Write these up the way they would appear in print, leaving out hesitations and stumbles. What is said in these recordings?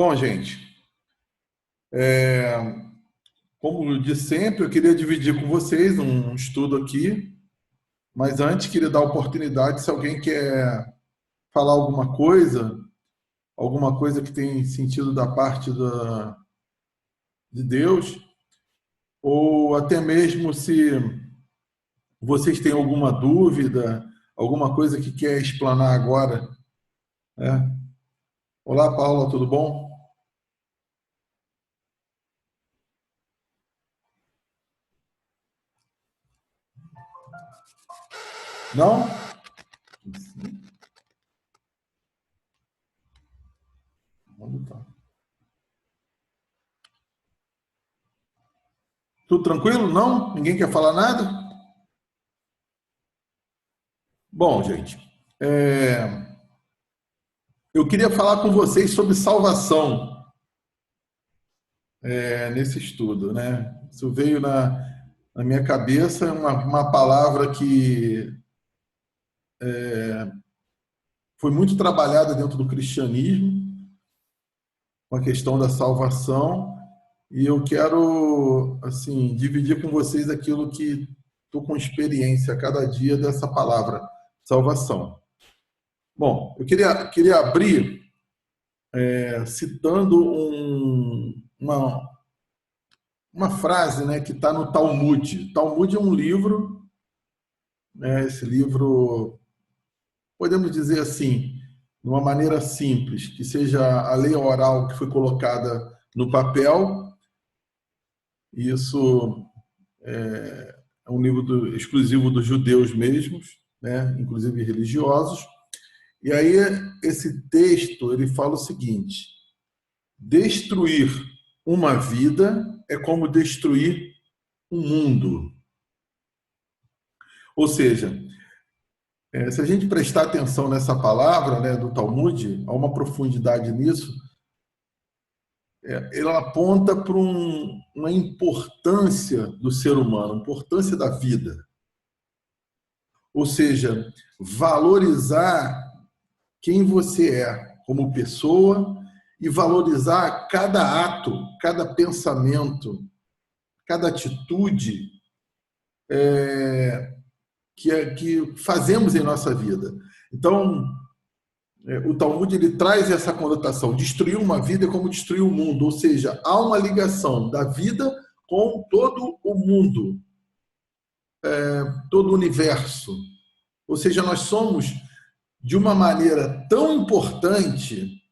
Bom, gente, como de sempre, eu queria dividir com vocês um estudo aqui, mas antes queria dar a oportunidade, se alguém quer falar alguma coisa que tem sentido da parte de Deus, ou até mesmo se vocês têm alguma dúvida, alguma coisa que quer explanar agora, né? Olá, Paula, tudo bom? Não? Vamos tá. Tudo tranquilo? Não? Ninguém quer falar nada? Bom, gente, eu queria falar com vocês sobre salvação nesse estudo, né? Isso veio na minha cabeça, uma palavra que foi muito trabalhada dentro do cristianismo, com a questão da salvação, e eu quero, assim, dividir com vocês aquilo que estou com experiência a cada dia dessa palavra, salvação. Bom, eu queria abrir citando uma frase, né, que está no Talmud. Talmud é um livro, né, esse livro, podemos dizer assim, de uma maneira simples, que seja a lei oral que foi colocada no papel. Isso é um livro exclusivo dos judeus mesmos, né, inclusive religiosos. E aí esse texto ele fala o seguinte: destruir uma vida é como destruir um mundo. Ou seja, se a gente prestar atenção nessa palavra, né, do Talmud, há uma profundidade nisso, ela aponta para uma importância do ser humano, importância da vida. Ou seja, valorizar quem você é como pessoa e valorizar cada ato, cada pensamento, cada atitude que fazemos em nossa vida. Então, o Talmud ele traz essa conotação: destruir uma vida é como destruir o mundo, ou seja, há uma ligação da vida com todo o mundo, todo o universo. Ou seja, nós somos, de uma maneira tão importante,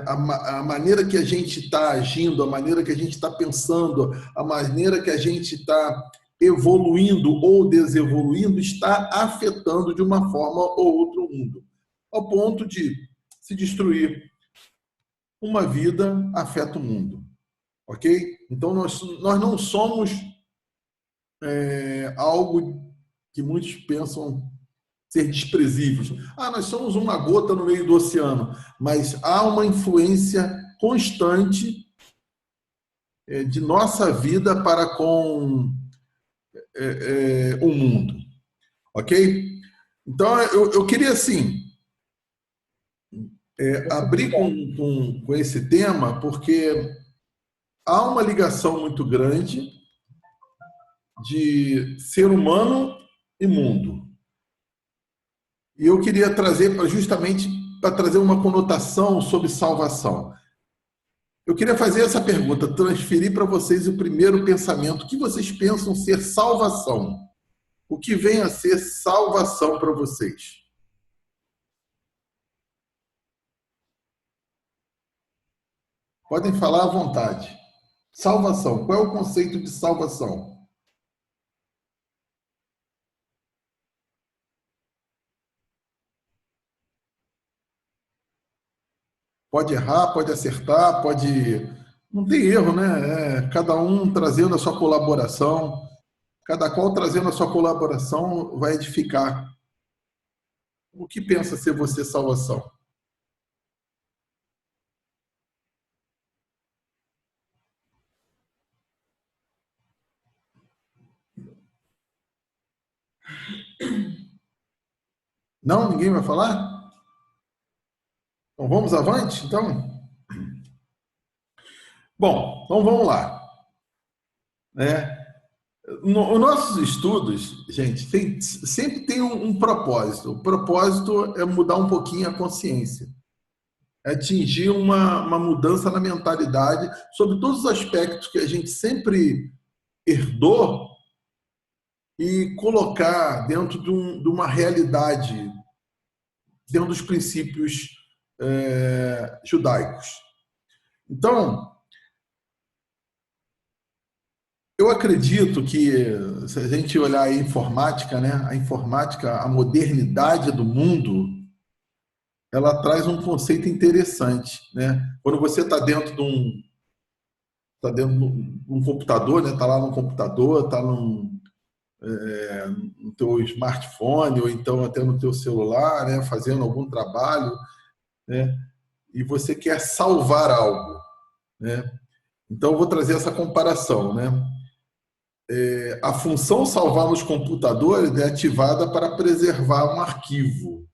a maneira que a gente está agindo, a maneira que a gente está pensando, a maneira que a gente está evoluindo ou desevoluindo, está afetando de uma forma ou outra o mundo, ao ponto de se destruir uma vida afeta o mundo, ok? Então nós não somos algo que muitos pensam ser desprezíveis. Ah, nós somos uma gota no meio do oceano, mas há uma influência constante de nossa vida para com o mundo, ok? Então eu queria assim abrir com esse tema porque há uma ligação muito grande de ser humano e mundo. E eu queria trazer justamente para trazer uma conotação sobre salvação. Eu queria fazer essa pergunta, transferir para vocês o primeiro pensamento. O que vocês pensam ser salvação? O que vem a ser salvação para vocês? Podem falar à vontade. Salvação. Qual é o conceito de salvação? Pode errar, pode acertar, pode. Não tem erro, né? Cada um trazendo a sua colaboração, cada qual trazendo a sua colaboração vai edificar. O que pensa ser você salvação? Não? Ninguém vai falar? Então vamos avante, então? Bom, então vamos lá, né? Os nossos estudos, gente, sempre tem um propósito. O propósito é mudar um pouquinho a consciência, é atingir uma mudança na mentalidade sobre todos os aspectos que a gente sempre herdou e colocar dentro de uma realidade, dentro dos princípios judaicos. Então, eu acredito que, se a gente olhar a informática, né, a informática, a modernidade do mundo, ela traz um conceito interessante, né? Quando você está dentro de um computador, né? Está lá no computador, está no teu smartphone ou então até no teu celular, né? Fazendo algum trabalho, né? E você quer salvar algo, né? Então eu vou trazer essa comparação, né? A função salvar nos computadores é ativada para preservar um arquivo,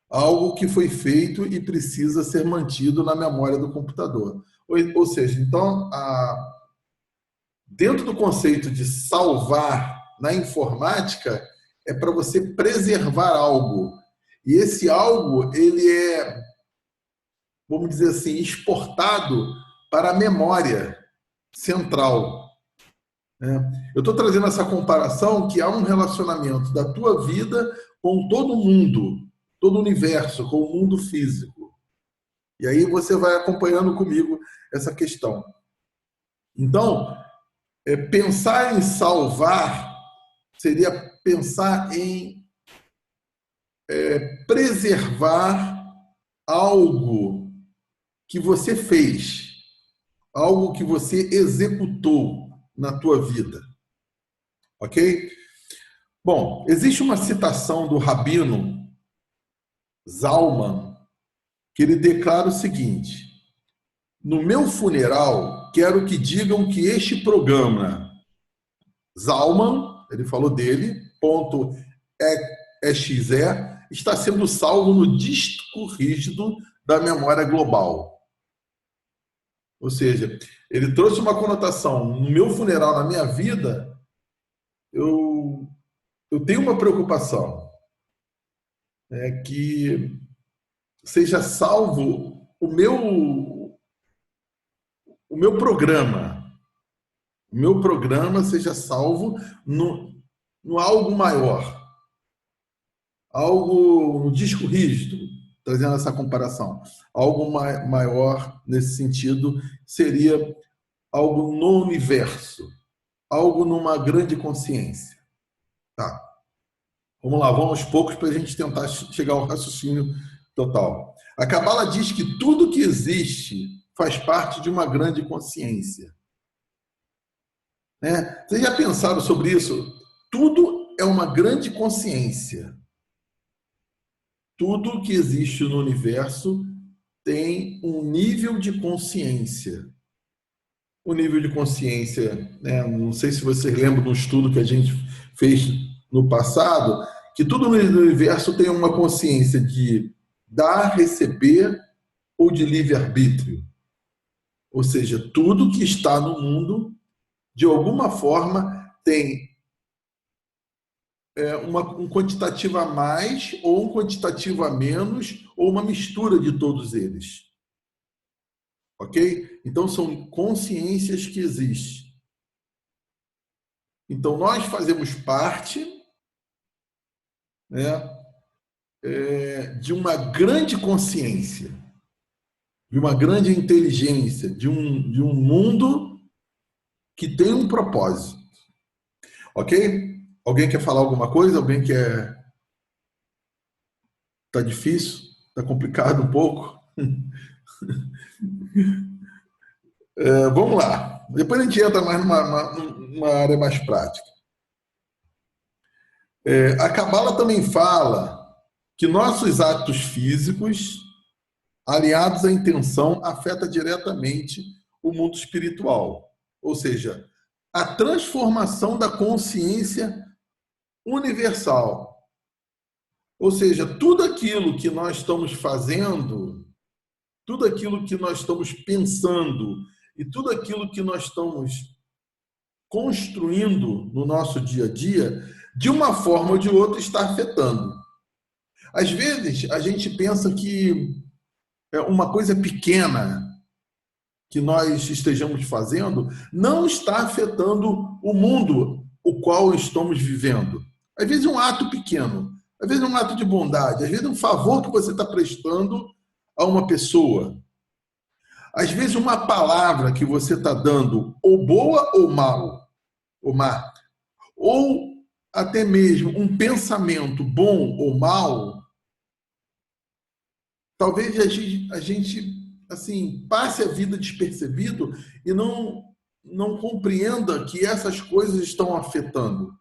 algo que foi feito e precisa ser mantido na memória do computador. Ou seja, então, dentro do conceito de salvar na informática, é para você preservar algo. E esse algo, ele é, vamos dizer assim, exportado para a memória central. Eu estou trazendo essa comparação que há um relacionamento da tua vida com todo mundo, todo o universo, com o mundo físico. E aí você vai acompanhando comigo essa questão. Então, pensar em salvar seria pensar em preservar algo que você fez, algo que você executou na tua vida. Ok? Bom, existe uma citação do Rabino Zalman que ele declara o seguinte: no meu funeral, quero que digam que este programa, Zalman, ele falou dele, ponto exe, está sendo salvo no disco rígido da memória global. Ou seja, ele trouxe uma conotação. No meu funeral, na minha vida, eu tenho uma preocupação, que seja salvo o meu programa. O meu programa seja salvo no algo maior, algo no disco rígido, trazendo essa comparação. Algo maior nesse sentido seria algo no universo, algo numa grande consciência. Tá. Vamos lá, vamos aos poucos para a gente tentar chegar ao raciocínio total. A Cabala diz que tudo que existe faz parte de uma grande consciência. Né? Vocês já pensaram sobre isso? Tudo é uma grande consciência. Tudo que existe no universo tem um nível de consciência. O nível de consciência, né? Não sei se vocês lembram de um estudo que a gente fez no passado, que tudo no universo tem uma consciência de dar, receber ou de livre-arbítrio. Ou seja, tudo que está no mundo, de alguma forma, tem um quantitativo a mais ou um quantitativo a menos ou uma mistura de todos eles. Ok? Então, são consciências que existem. Então, nós fazemos parte, né, de uma grande consciência, de uma grande inteligência, de um mundo que tem um propósito. Ok? Alguém quer falar alguma coisa? Alguém quer... Tá difícil? Tá complicado um pouco? Vamos lá. Depois a gente entra mais numa área mais prática. A Cabala também fala que nossos atos físicos, aliados à intenção, afetam diretamente o mundo espiritual. Ou seja, a transformação da consciência universal. Ou seja, tudo aquilo que nós estamos fazendo, tudo aquilo que nós estamos pensando e tudo aquilo que nós estamos construindo no nosso dia a dia, de uma forma ou de outra, está afetando. Às vezes, a gente pensa que é uma coisa pequena que nós estejamos fazendo não está afetando o mundo o qual estamos vivendo. Às vezes um ato pequeno, às vezes um ato de bondade, às vezes um favor que você está prestando a uma pessoa. Às vezes uma palavra que você está dando, ou boa ou mal, ou má, ou até mesmo um pensamento bom ou mal, talvez a gente assim passe a vida despercebido e não compreenda que essas coisas estão afetando.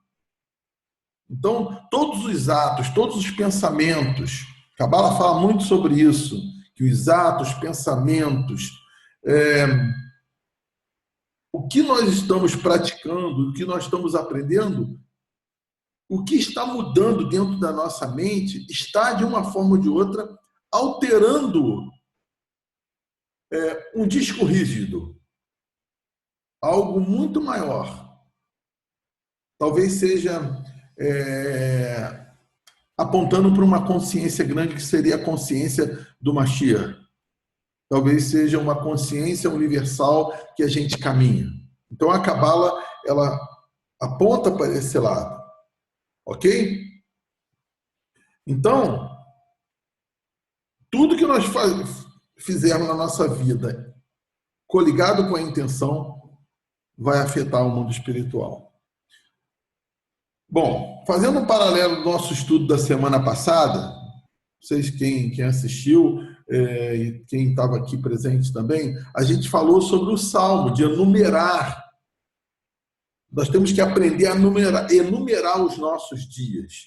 Então, todos os atos, todos os pensamentos, Cabala fala muito sobre isso, que os atos, pensamentos, é, o que nós estamos praticando, o que nós estamos aprendendo, o que está mudando dentro da nossa mente está, de uma forma ou de outra, alterando um disco rígido, algo muito maior. Talvez seja apontando para uma consciência grande que seria a consciência do Mashiach. Talvez seja uma consciência universal que a gente caminha. Então a Cabala, ela aponta para esse lado. Ok? Então, tudo que nós fizermos na nossa vida coligado com a intenção vai afetar o mundo espiritual. Bom, fazendo um paralelo do nosso estudo da semana passada, vocês quem assistiu e quem estava aqui presente também, a gente falou sobre o Salmo, de enumerar. Nós temos que aprender a enumerar os nossos dias.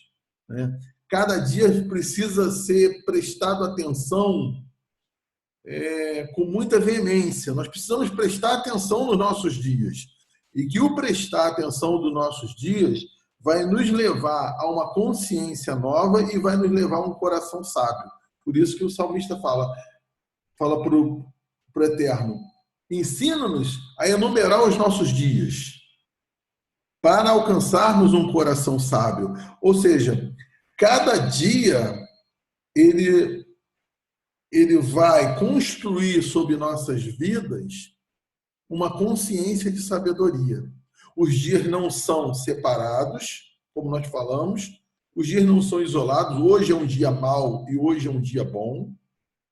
Né? Cada dia precisa ser prestado atenção com muita veemência. Nós precisamos prestar atenção nos nossos dias. E que o prestar atenção dos nossos dias vai nos levar a uma consciência nova e vai nos levar a um coração sábio. Por isso que o salmista fala para o Eterno, ensina-nos a enumerar os nossos dias para alcançarmos um coração sábio. Ou seja, cada dia ele vai construir sobre nossas vidas uma consciência de sabedoria. Os dias não são separados, como nós falamos, os dias não são isolados, hoje é um dia mau e hoje é um dia bom.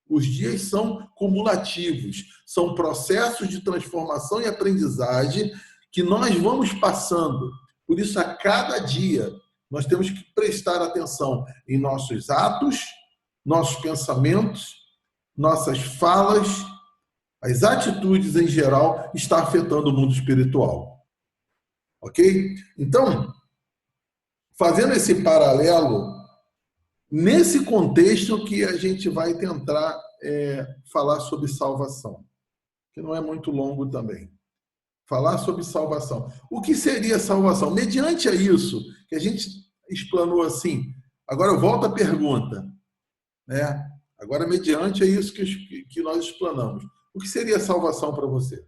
Os dias são cumulativos, são processos de transformação e aprendizagem que nós vamos passando. Por isso, a cada dia, nós temos que prestar atenção em nossos atos, nossos pensamentos, nossas falas, as atitudes em geral, está afetando o mundo espiritual. Ok? Então, fazendo esse paralelo, nesse contexto que a gente vai tentar falar sobre salvação, que não é muito longo também. Falar sobre salvação. O que seria salvação? Mediante a isso, que a gente explanou assim, agora eu volto à pergunta, né? Agora, mediante a isso que nós explanamos, o que seria salvação para você?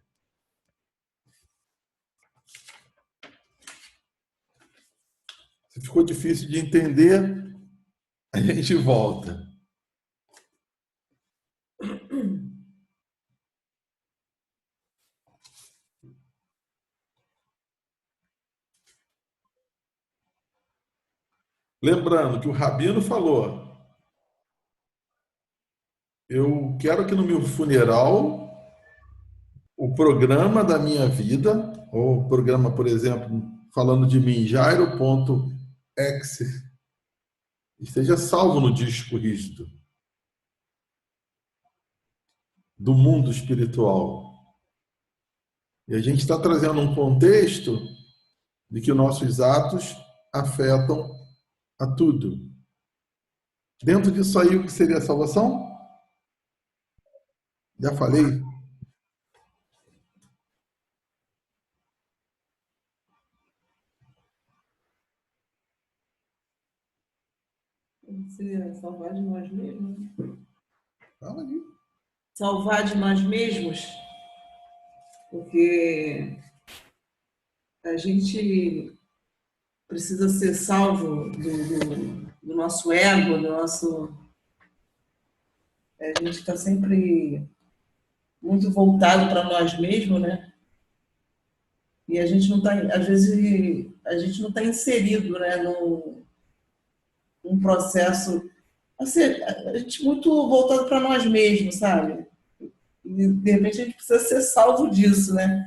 Se ficou difícil de entender, a gente volta. Lembrando que o Rabino falou, eu quero que no meu funeral o programa da minha vida, ou o programa, por exemplo, falando de mim, Jairo.exe, esteja salvo no disco rígido do mundo espiritual. E a gente está trazendo um contexto de que nossos atos afetam a tudo. Dentro disso aí, o que seria a salvação? Já falei. Se salvar de nós mesmos. Fala ali. salvar de nós mesmos, porque a gente precisa ser salvo do nosso ego, do nosso. A gente está sempre muito voltado para nós mesmos, né? E a gente não está, às vezes, a gente não está inserido, né, num processo, assim, a gente muito voltado para nós mesmos, sabe? E de repente a gente precisa ser salvo disso, né?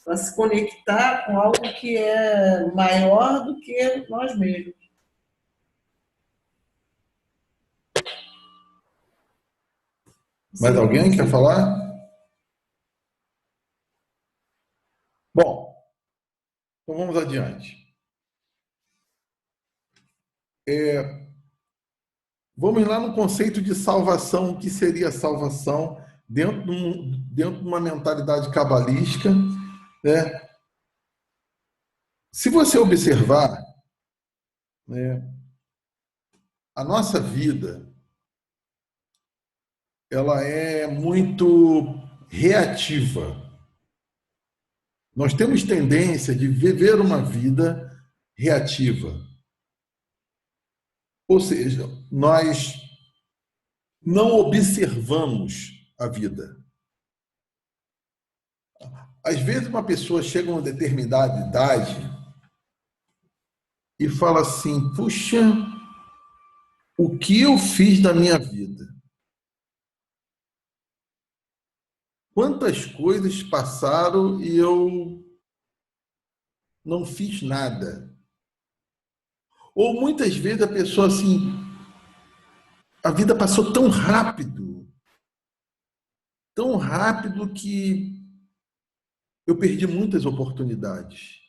Para se conectar com algo que é maior do que nós mesmos. Mais alguém quer falar? Bom, então vamos adiante. Vamos lá no conceito de salvação. O que seria salvação dentro de uma mentalidade cabalística, né? Se você observar, né, a nossa vida, ela é muito reativa. Nós temos tendência de viver uma vida reativa. Ou seja, nós não observamos a vida. Às vezes uma pessoa chega a uma determinada idade e fala assim: puxa, o que eu fiz da minha vida? Quantas coisas passaram e eu não fiz nada? Ou muitas vezes a pessoa assim, a vida passou tão rápido que eu perdi muitas oportunidades.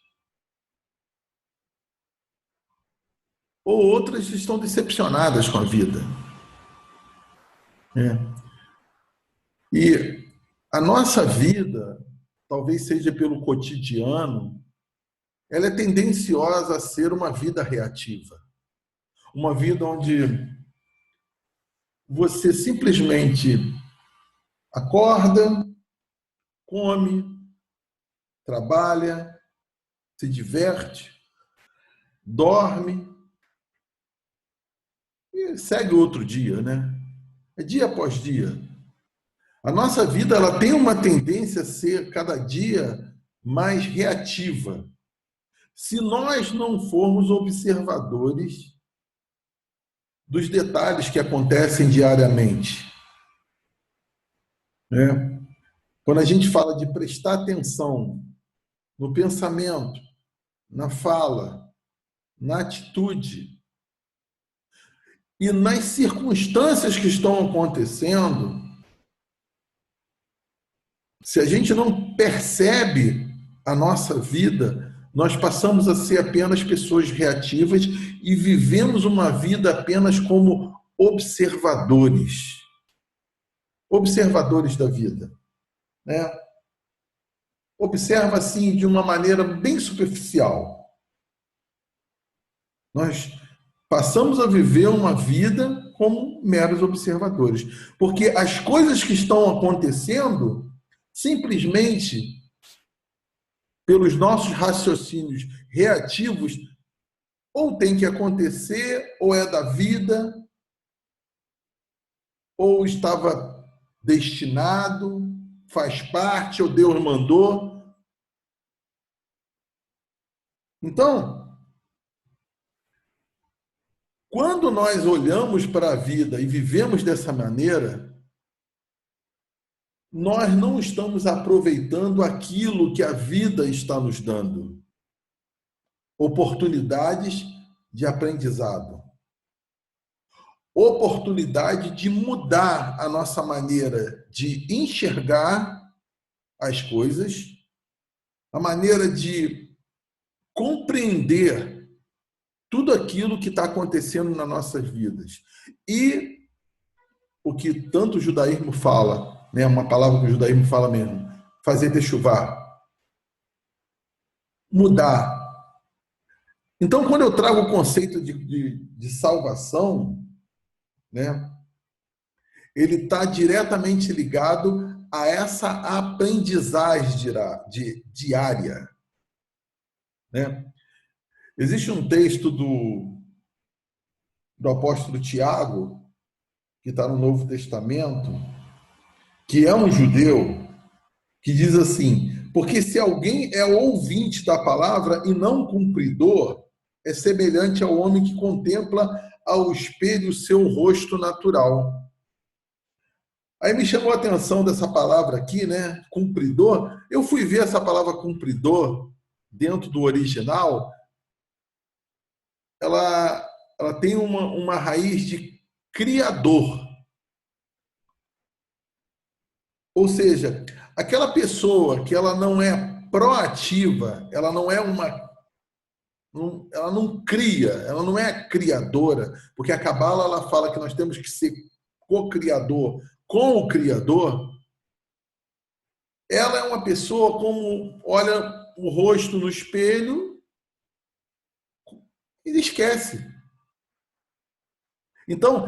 Ou outras estão decepcionadas com a vida. E a nossa vida, talvez seja pelo cotidiano, ela é tendenciosa a ser uma vida reativa. Uma vida onde você simplesmente acorda, come, trabalha, se diverte, dorme e segue outro dia, né? É dia após dia. A nossa vida ela tem uma tendência a ser cada dia mais reativa. Se nós não formos observadores dos detalhes que acontecem diariamente, né? Quando a gente fala de prestar atenção no pensamento, na fala, na atitude e nas circunstâncias que estão acontecendo, se a gente não percebe a nossa vida, nós passamos a ser apenas pessoas reativas e vivemos uma vida apenas como observadores. Observadores da vida, né? Observa assim de uma maneira bem superficial. Nós passamos a viver uma vida como meros observadores, porque as coisas que estão acontecendo simplesmente pelos nossos raciocínios reativos ou tem que acontecer, ou é da vida, ou estava destinado, faz parte, ou Deus mandou. Então, quando nós olhamos para a vida e vivemos dessa maneira, nós não estamos aproveitando aquilo que a vida está nos dando. Oportunidades de aprendizado. Oportunidade de mudar a nossa maneira de enxergar as coisas, a maneira de compreender tudo aquilo que está acontecendo nas nossas vidas. E o que tanto o judaísmo fala, né, uma palavra que o judaísmo fala mesmo, fazer techuvá, mudar. Então, quando eu trago o conceito de salvação, né, ele está diretamente ligado a essa aprendizagem diária, né? Existe um texto do apóstolo Tiago, que está no Novo Testamento, que é um judeu, que diz assim: porque se alguém é ouvinte da palavra e não cumpridor, é semelhante ao homem que contempla ao espelho o seu rosto natural. Aí me chamou a atenção dessa palavra aqui, né? Cumpridor. Eu fui ver essa palavra cumpridor dentro do original. Ela tem uma raiz de criador. Ou seja, aquela pessoa que ela não é proativa, ela não é ela não cria, ela não é criadora, porque a Cabala ela fala que nós temos que ser co-criador com o Criador. Ela é uma pessoa como olha o rosto no espelho e esquece. Então,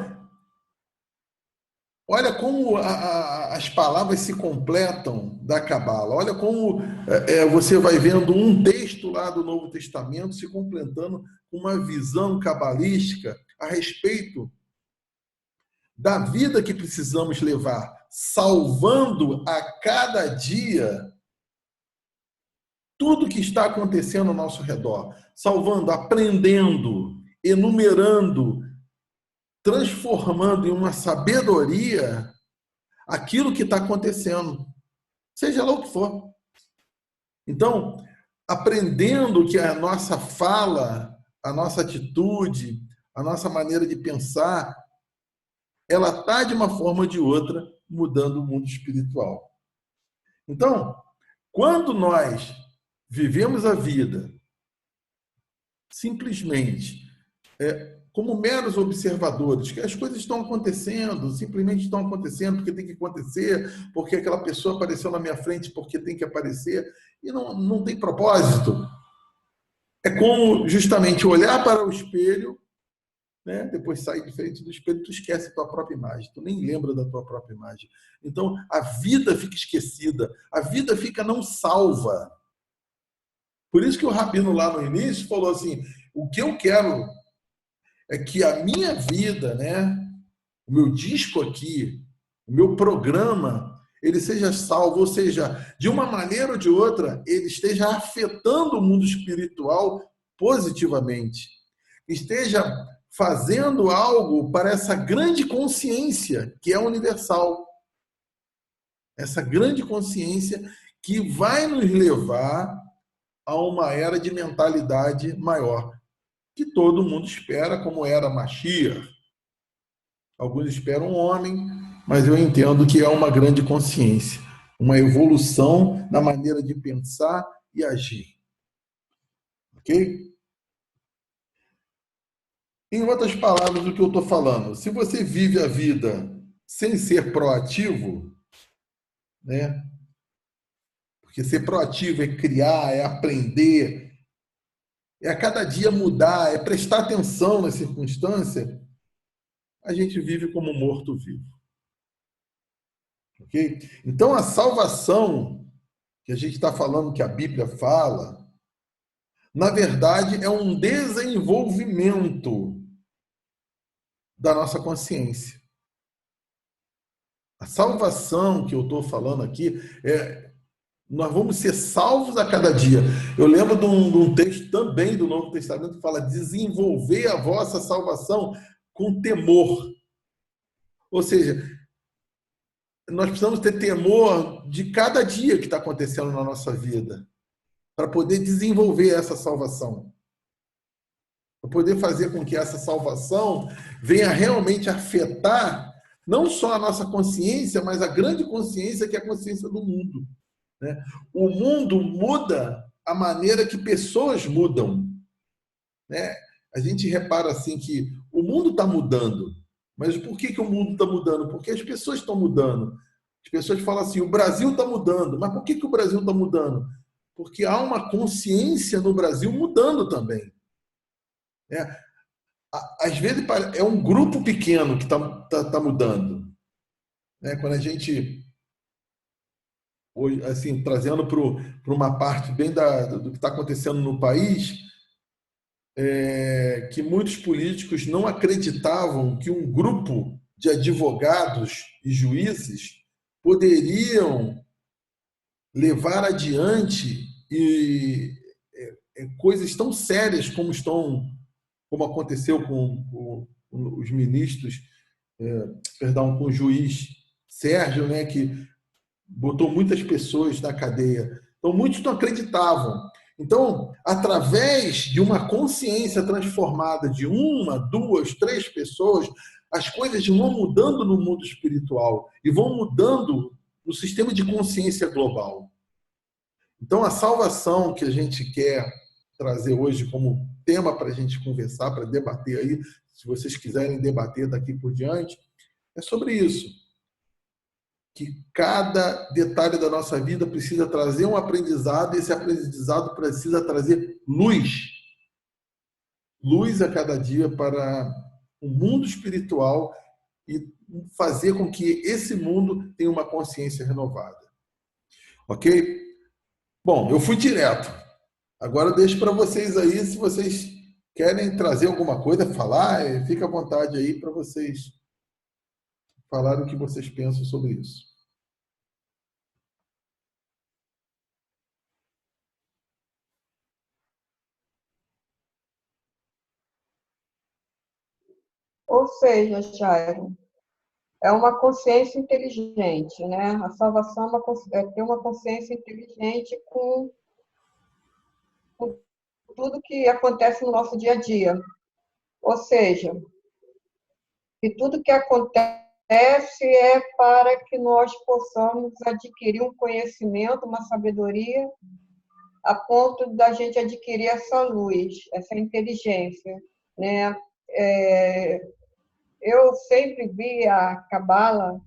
olha como as palavras se completam da Cabala. Olha como você vai vendo um texto lá do Novo Testamento se completando com uma visão cabalística a respeito da vida que precisamos levar, salvando a cada dia tudo que está acontecendo ao nosso redor, salvando, aprendendo, enumerando, transformando em uma sabedoria aquilo que está acontecendo, seja lá o que for. Então, aprendendo que a nossa fala, a nossa atitude, a nossa maneira de pensar, ela está, de uma forma ou de outra, mudando o mundo espiritual. Então, quando nós vivemos a vida simplesmente como meros observadores, que as coisas estão acontecendo, simplesmente estão acontecendo porque tem que acontecer, porque aquela pessoa apareceu na minha frente porque tem que aparecer, e não tem propósito. É como justamente olhar para o espelho, né? Depois sair de frente do espelho, tu esquece a tua própria imagem, tu nem lembra da tua própria imagem. Então, a vida fica esquecida, a vida fica não salva. Por isso que o Rabino lá no início falou assim, o que eu quero é que a minha vida, né, o meu disco aqui, o meu programa, ele seja salvo, ou seja, de uma maneira ou de outra, ele esteja afetando o mundo espiritual positivamente. Esteja fazendo algo para essa grande consciência que é universal. Essa grande consciência que vai nos levar a uma era de mentalidade maior, que todo mundo espera, como era Mashiach. Alguns esperam um homem, mas eu entendo que é uma grande consciência, uma evolução na maneira de pensar e agir. Ok? Em outras palavras, o que eu estou falando, se você vive a vida sem ser proativo, né? Porque ser proativo é criar, é aprender, é a cada dia mudar, é prestar atenção na circunstância, a gente vive como morto-vivo. Ok? Então, a salvação que a gente está falando, que a Bíblia fala, na verdade, é um desenvolvimento da nossa consciência. A salvação que eu estou falando aqui nós vamos ser salvos a cada dia. Eu lembro de um texto também do Novo Testamento que fala: desenvolver a vossa salvação com temor. Ou seja, nós precisamos ter temor de cada dia que está acontecendo na nossa vida, para poder desenvolver essa salvação. Para poder fazer com que essa salvação venha realmente afetar não só a nossa consciência, mas a grande consciência que é a consciência do mundo. Né? O mundo muda a maneira que pessoas mudam. Né? A gente repara assim que o mundo está mudando. Mas por que o mundo está mudando? Porque as pessoas estão mudando. As pessoas falam assim, o Brasil está mudando. Mas por que o Brasil está mudando? Porque há uma consciência no Brasil mudando também. Às vezes é um grupo pequeno que está mudando. né? Quando a gente, hoje, assim, trazendo para uma parte bem do que está acontecendo no país, que muitos políticos não acreditavam que um grupo de advogados e juízes poderiam levar adiante coisas tão sérias como aconteceu com os ministros, perdão, com o juiz Sérgio, né, que botou muitas pessoas na cadeia. Então, muitos não acreditavam. Então, através de uma consciência transformada de uma, duas, três pessoas, as coisas vão mudando no mundo espiritual e vão mudando no sistema de consciência global. Então, a salvação que a gente quer trazer hoje como tema para a gente conversar, para debater aí, se vocês quiserem debater daqui por diante, é sobre isso. Que cada detalhe da nossa vida precisa trazer um aprendizado, e esse aprendizado precisa trazer luz. Luz a cada dia para o mundo espiritual e fazer com que esse mundo tenha uma consciência renovada. Ok? Bom, eu fui direto. Agora eu deixo para vocês aí, se vocês querem trazer alguma coisa, falar, fica à vontade aí para vocês falarem o que vocês pensam sobre isso. Ou seja, Jairo, é uma consciência inteligente, né? A salvação é ter uma consciência inteligente com tudo que acontece no nosso dia a dia. Ou seja, que tudo que acontece é para que nós possamos adquirir um conhecimento, uma sabedoria, a ponto da gente adquirir essa luz, essa inteligência, né? Eu sempre vi a Cabala,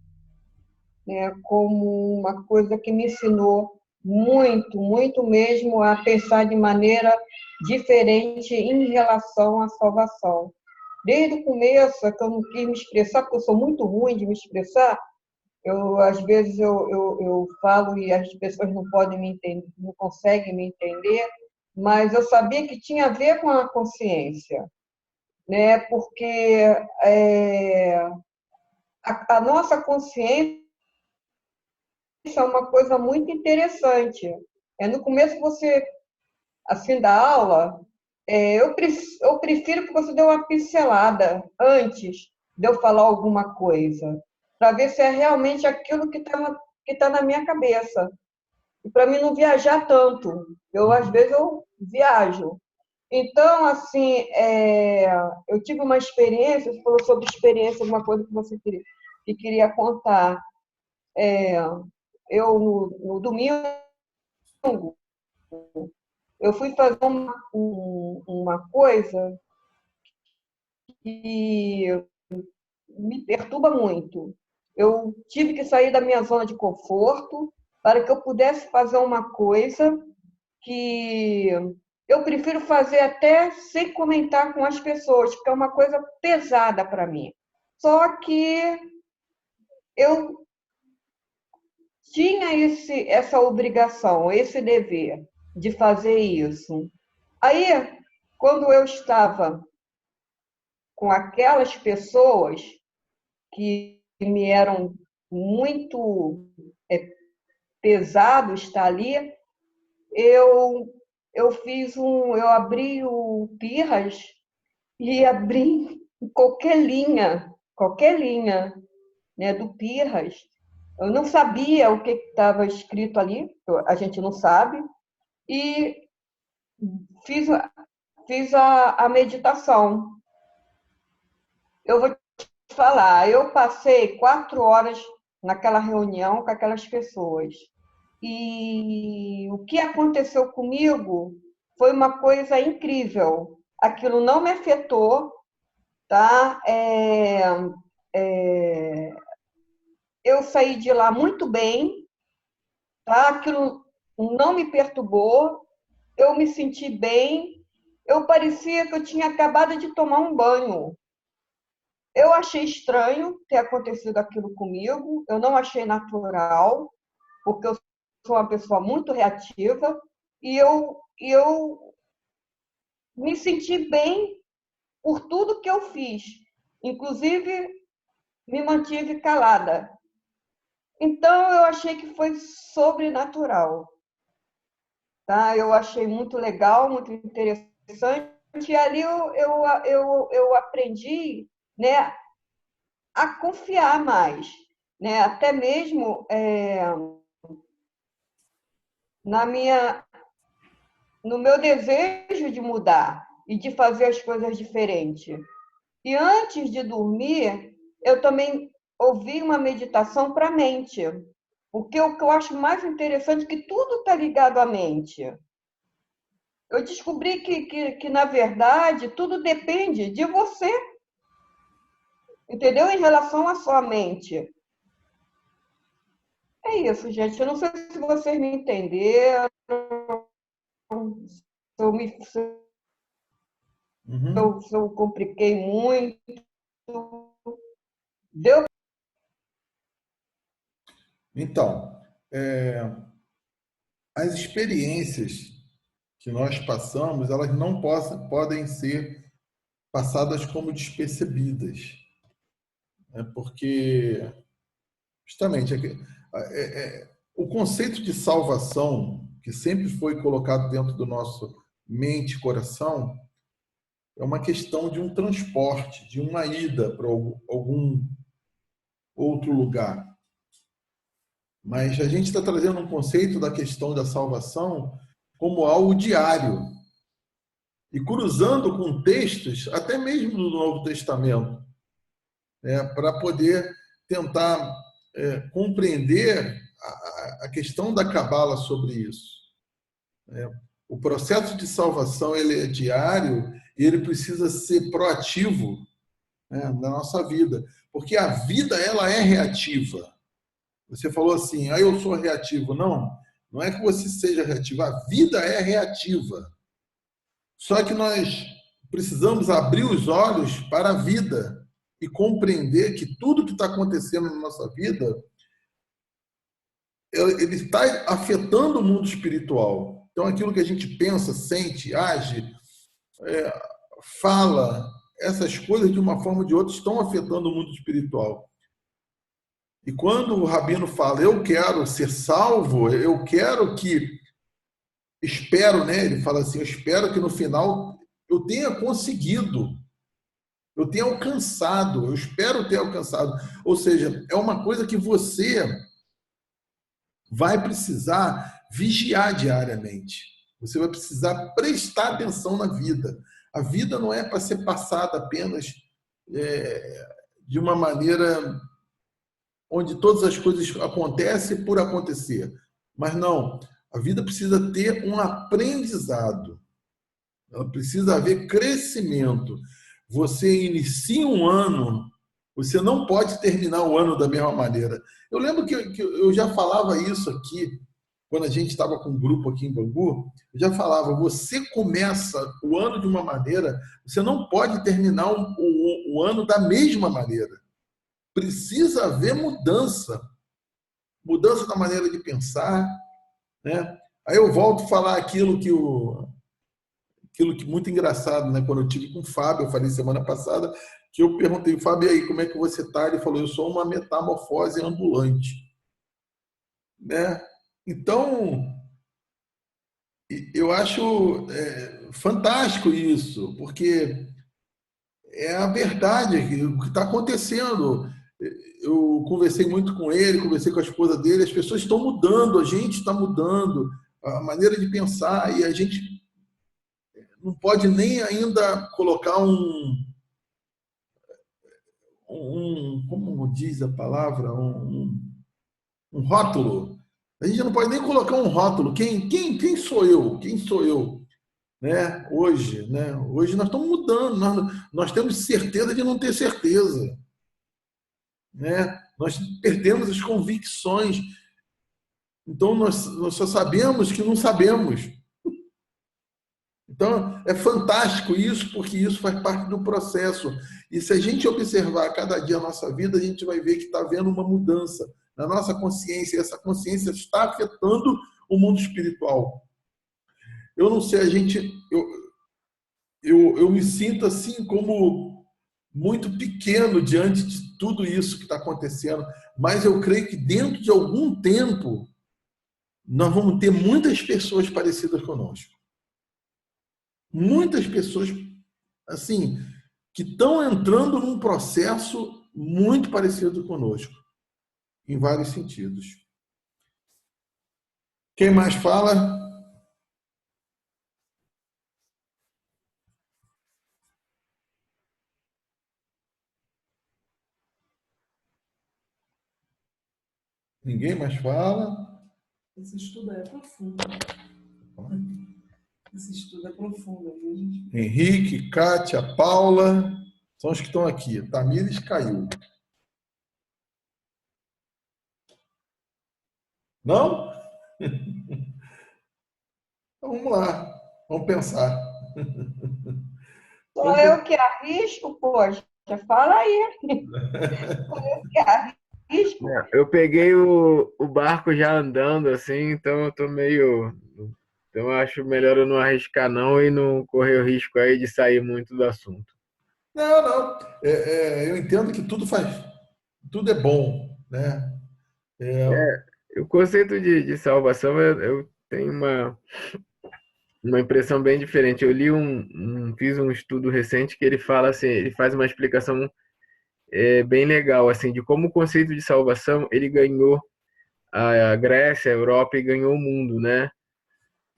né, como uma coisa que me ensinou muito, muito mesmo a pensar de maneira diferente em relação à salvação. Desde o começo, é que eu não quis me expressar, porque eu sou muito ruim de me expressar, às vezes eu falo e as pessoas não podem me entender, não conseguem me entender, mas eu sabia que tinha a ver com a consciência, né? Porque a nossa consciência é uma coisa muito interessante. No começo você, assim, da aula, eu prefiro que você dê uma pincelada antes de eu falar alguma coisa, para ver se é realmente aquilo que tá na minha cabeça. E para mim não viajar tanto. Às vezes, eu viajo. Então, assim, eu tive uma experiência, você falou sobre experiência, alguma coisa que você queria contar. Eu, no domingo, eu fui fazer uma coisa que me perturba muito. Eu tive que sair da minha zona de conforto para que eu pudesse fazer uma coisa que eu prefiro fazer até sem comentar com as pessoas, porque é uma coisa pesada para mim. Só que eu tinha essa obrigação, esse dever de fazer isso. Aí, quando eu estava com aquelas pessoas que me eram muito pesado estar ali, eu abri o Pirras e abri qualquer linha, né, do Pirras. Eu não sabia o que estava escrito ali, a gente não sabe, e fiz a meditação. Eu vou te falar, eu passei 4 horas naquela reunião com aquelas pessoas. E o que aconteceu comigo foi uma coisa incrível. Aquilo não me afetou, tá? Eu saí de lá muito bem, tá? Aquilo não me perturbou, eu me senti bem, eu parecia que eu tinha acabado de tomar um banho. Eu achei estranho ter acontecido aquilo comigo, eu não achei natural, porque eu sou uma pessoa muito reativa e eu me senti bem por tudo que eu fiz. Inclusive, me mantive calada. Então, eu achei que foi sobrenatural. Tá? Eu achei muito legal, muito interessante. E ali eu aprendi, né, a confiar mais. Né? Até mesmo na minha, no meu desejo de mudar e de fazer as coisas diferentes. E antes de dormir, eu também ouvi uma meditação para a mente. Porque o que eu acho mais interessante é que tudo está ligado à mente. Eu descobri que, na verdade, tudo depende de você, entendeu? Em relação à sua mente. É isso, gente. Eu não sei se vocês me entenderam, se Uhum. se eu compliquei muito. Deu. Então, as experiências que nós passamos, elas não podem ser passadas como despercebidas, né? Porque, justamente, o conceito de salvação, que sempre foi colocado dentro do nosso mente e coração, é uma questão de um transporte, de uma ida para algum outro lugar. Mas a gente está trazendo um conceito da questão da salvação como algo diário e cruzando com textos, até mesmo do Novo Testamento, né, para poder tentar compreender a questão da Cabala sobre isso. Né? O processo de salvação ele é diário e ele precisa ser proativo, né, na nossa vida, porque a vida ela é reativa. Você falou assim, eu sou reativo. Não, não é que você seja reativo, a vida é reativa. Só que nós precisamos abrir os olhos para a vida e compreender que tudo que está acontecendo na nossa vida, ele está afetando o mundo espiritual. Então, aquilo que a gente pensa, sente, age, fala, essas coisas de uma forma ou de outra estão afetando o mundo espiritual. E quando o Rabino fala, eu quero ser salvo, eu quero que, espero, né? Ele fala assim, eu espero que no final eu tenha conseguido, eu tenha alcançado, eu espero ter alcançado. Ou seja, é uma coisa que você vai precisar vigiar diariamente. Você vai precisar prestar atenção na vida. A vida não é para ser passada apenas de uma maneira onde todas as coisas acontecem por acontecer. Mas não, a vida precisa ter um aprendizado. Ela precisa haver crescimento. Você inicia um ano, você não pode terminar o ano da mesma maneira. Eu lembro que eu já falava isso aqui, quando a gente estava com um grupo aqui em Bangu, eu já falava, você começa o ano de uma maneira, você não pode terminar o ano da mesma maneira. Precisa haver mudança. Mudança na maneira de pensar, né? Aí eu volto a falar aquilo que muito engraçado, né? Quando eu tive com o Fábio, eu falei semana passada, que eu perguntei, Fábio, e aí, como é que você está? Ele falou, eu sou uma metamorfose ambulante, né? Então, eu acho fantástico isso, porque é a verdade, o que está acontecendo. Eu conversei muito com ele, conversei com a esposa dele, as pessoas estão mudando, a gente está mudando, a maneira de pensar, e a gente não pode nem ainda colocar como diz a palavra, um rótulo. A gente não pode nem colocar um rótulo. Quem sou eu? Quem sou eu? Né? Hoje, né? Hoje nós estamos mudando, nós temos certeza de não ter certeza. Né? Nós perdemos as convicções. Então, nós só sabemos que não sabemos. Então, é fantástico isso, porque isso faz parte do processo. E se a gente observar cada dia a nossa vida, a gente vai ver que está havendo uma mudança na nossa consciência, e essa consciência está afetando o mundo espiritual. Eu não sei, eu me sinto assim como muito pequeno diante de tudo isso que está acontecendo, mas eu creio que dentro de algum tempo nós vamos ter muitas pessoas parecidas conosco. Muitas pessoas, assim, que estão entrando num processo muito parecido conosco, em vários sentidos. Quem mais fala? Ninguém mais fala? Esse estudo é profundo. Esse estudo é profundo, viu, gente? Henrique, Kátia, Paula, são os que estão aqui. Tamires caiu. Não? Então, vamos lá, vamos pensar. Sou eu que arrisco, poxa. Fala aí. Sou eu que arrisco. Eu peguei o barco já andando, assim, então eu tô meio. Então eu acho melhor eu não arriscar não e não correr o risco aí de sair muito do assunto. Não, não. Eu entendo que tudo é bom, né? O conceito de salvação, eu tenho uma impressão bem diferente. Eu li fiz um estudo recente que ele fala assim, ele faz uma explicação bem legal, assim, de como o conceito de salvação ele ganhou a Grécia, a Europa e ganhou o mundo, né?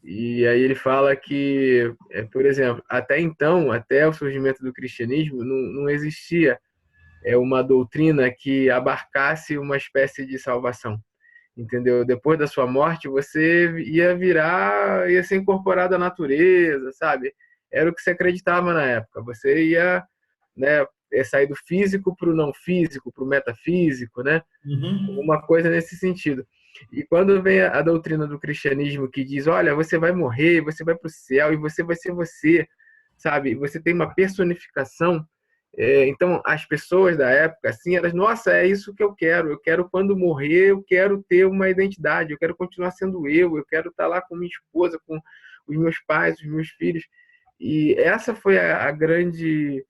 E aí ele fala que, por exemplo, até então, até o surgimento do cristianismo, não existia uma doutrina que abarcasse uma espécie de salvação, entendeu? Depois da sua morte, você ia ser incorporado à natureza, sabe? Era o que se acreditava na época. Você ia, né, sair do físico para o não físico, para o metafísico, né? Uhum. Uma coisa nesse sentido. E quando vem a doutrina do cristianismo que diz, olha, você vai morrer, você vai para o céu e você vai ser você, sabe? Você tem uma personificação. Então, as pessoas da época, assim, elas, nossa, é isso que eu quero quando morrer, eu quero ter uma identidade, eu quero continuar sendo eu quero estar lá com minha esposa, com os meus pais, os meus filhos. E essa foi a grande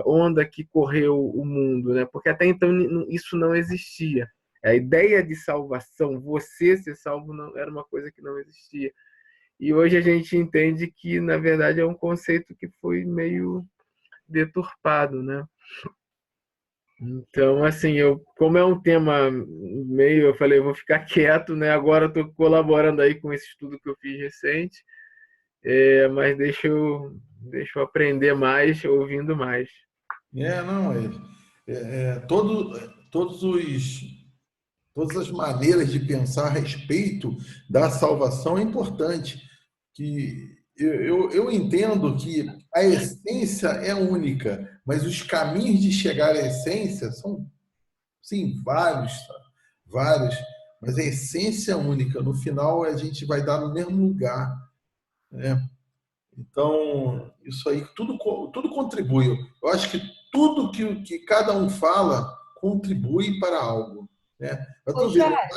onda que correu o mundo, né? Porque até então isso não existia. A ideia de salvação, você ser salvo, não, era uma coisa que não existia. E hoje a gente entende que, na verdade, é um conceito que foi meio deturpado, né? Então, assim, como é um tema meio, eu falei, eu vou ficar quieto, né? Agora eu estou colaborando aí com esse estudo que eu fiz recente, mas deixa eu aprender mais, ouvindo mais. Não, todas as maneiras de pensar a respeito da salvação é importante. Que eu entendo que a essência é única, mas os caminhos de chegar à essência são, sim, vários, vários, mas a essência é única. No final, a gente vai dar no mesmo lugar, né? Então, isso aí, tudo contribui. Eu acho que tudo que cada um fala contribui para algo, né? Eu Ô, tô vendo Jair,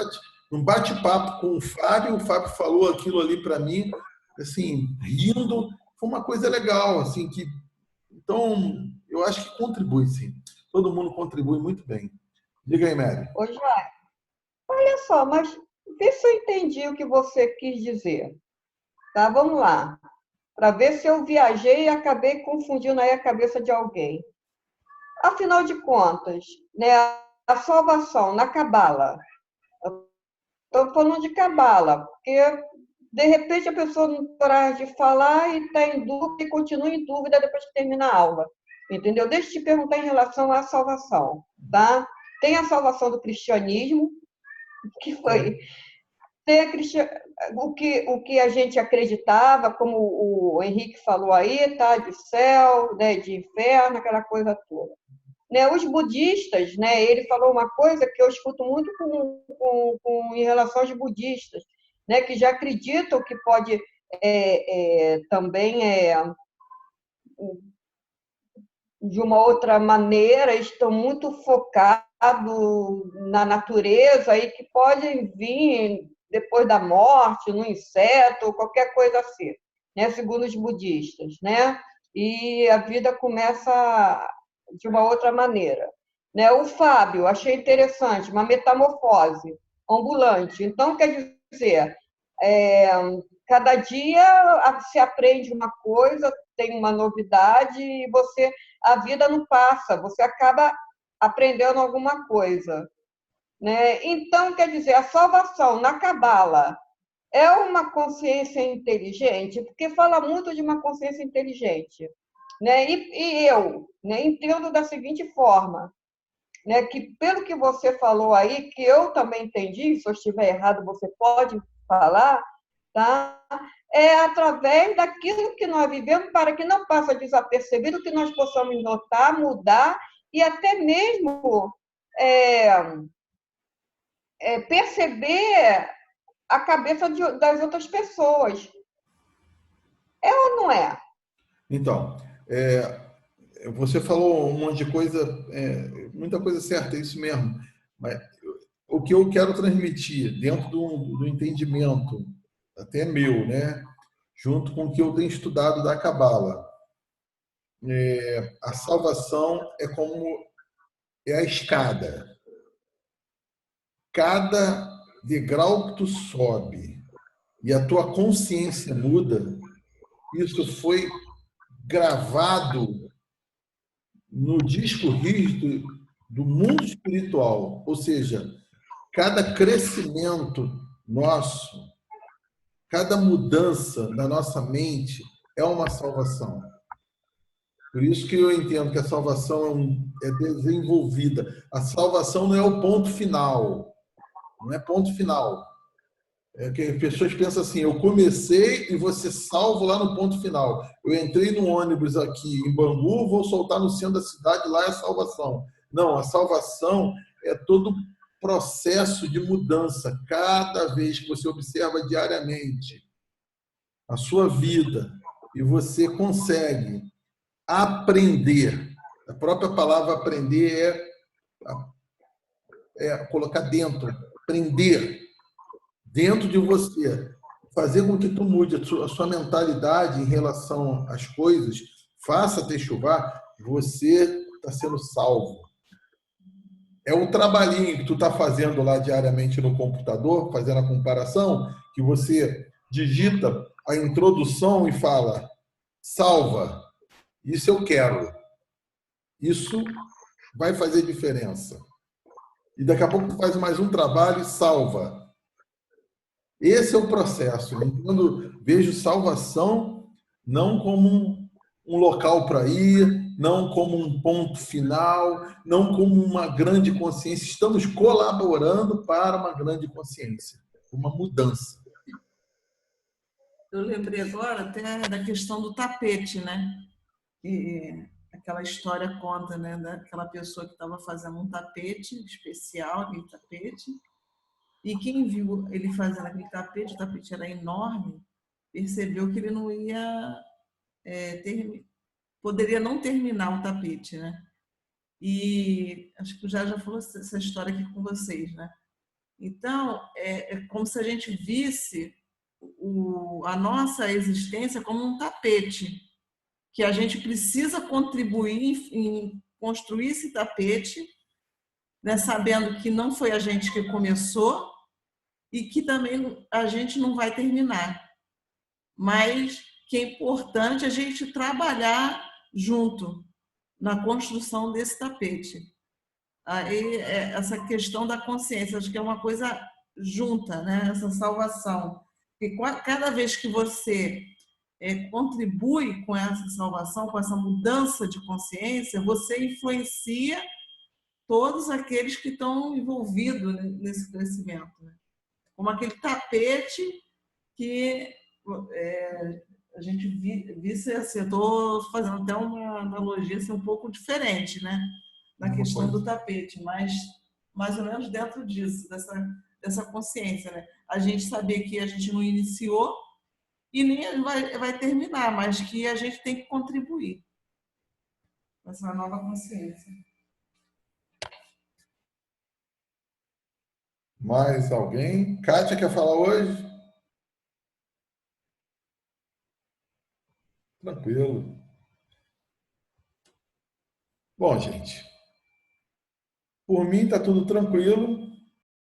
um bate-papo com o Fábio falou aquilo ali para mim, assim, rindo, foi uma coisa legal, assim, então, eu acho que contribui, sim. Todo mundo contribui muito bem. Diga aí, Mary. ô, Jair, olha só, mas vê se eu entendi o que você quis dizer. Tá, vamos lá. Para ver se eu viajei e acabei confundindo aí a cabeça de alguém. Afinal de contas, né, a salvação na Cabala, estou falando de Cabala, porque de repente a pessoa não tem coragem de falar e está em dúvida e continua em dúvida depois que termina a aula. Entendeu? Deixa eu te perguntar em relação à salvação. Tá? Tem a salvação do cristianismo, que foi tem o que a gente acreditava, como o Henrique falou aí, tá? De céu, né? De inferno, aquela coisa toda. Né? Os budistas, né? Ele falou uma coisa que eu escuto muito em relação aos budistas, né? Que já acreditam que pode também de uma outra maneira, estão muito focados na natureza e que podem vir depois da morte, no inseto, qualquer coisa assim, né? Segundo os budistas, né? E a vida começa de uma outra maneira, né? O Fábio, achei interessante, uma metamorfose ambulante. Então, quer dizer, cada dia se aprende uma coisa, tem uma novidade e a vida não passa, você acaba aprendendo alguma coisa, né? Então, quer dizer, a salvação na Cabala é uma consciência inteligente, porque fala muito de uma consciência inteligente, né? E eu, né, entendo da seguinte forma, né, que pelo que você falou aí, que eu também entendi, se eu estiver errado, você pode falar, tá? É através daquilo que nós vivemos para que não passe desapercebido, que nós possamos notar, mudar e até mesmo perceber a cabeça das outras pessoas. É ou não é? Então, você falou um monte de coisa, muita coisa certa, é isso mesmo. Mas o que eu quero transmitir dentro do entendimento, até meu, né? Junto com o que eu tenho estudado da Cabala, a salvação é a escada. Cada degrau que tu sobe e a tua consciência muda, isso foi gravado no disco rígido do mundo espiritual. Ou seja, cada crescimento nosso, cada mudança da nossa mente é uma salvação. Por isso que eu entendo que a salvação é desenvolvida. A salvação não é o ponto final. Não é ponto final. É que as pessoas pensam assim, eu comecei e vou ser salvo lá no ponto final. Eu entrei no ônibus aqui em Bangu, vou soltar no centro da cidade, lá é a salvação. Não, a salvação é todo processo de mudança. Cada vez que você observa diariamente a sua vida e você consegue aprender, a própria palavra aprender é colocar dentro, aprender dentro de você, fazer com que tu mude a sua mentalidade em relação às coisas, faça techuvá, você está sendo salvo. É o trabalhinho que tu está fazendo lá diariamente no computador, fazendo a comparação, que você digita a introdução e fala, salva, isso eu quero. Isso vai fazer diferença. E daqui a pouco tu faz mais um trabalho e salva. Esse é o processo. Quando vejo salvação não como um local para ir, não como um ponto final, não como uma grande consciência. Estamos colaborando para uma grande consciência, uma mudança. Eu lembrei agora até da questão do tapete, né? E aquela história conta, né, daquela pessoa que estava fazendo um tapete especial, aquele tapete, e quem viu ele fazendo aquele tapete, o tapete era enorme, percebeu que ele não ia poderia não terminar o tapete, né? E acho que o já falou essa história aqui com vocês, né? Então, é como se a gente visse a nossa existência como um tapete, que a gente precisa contribuir em construir esse tapete, né, sabendo que não foi a gente que começou e que também a gente não vai terminar, mas que é importante a gente trabalhar junto na construção desse tapete. Aí, essa questão da consciência, acho que é uma coisa junta, né? Essa salvação. E cada vez que você contribui com essa salvação, com essa mudança de consciência, você influencia todos aqueles que estão envolvidos nesse crescimento, né? Como aquele tapete que a gente visse assim, eu estou fazendo até uma analogia assim, um pouco diferente, né? Na questão do tapete, mas mais ou menos dentro disso, dessa consciência, né? A gente saber que a gente não iniciou e nem vai terminar, mas que a gente tem que contribuir com essa nova consciência. Mais alguém? Kátia quer falar hoje? Tranquilo. Bom, gente, por mim está tudo tranquilo.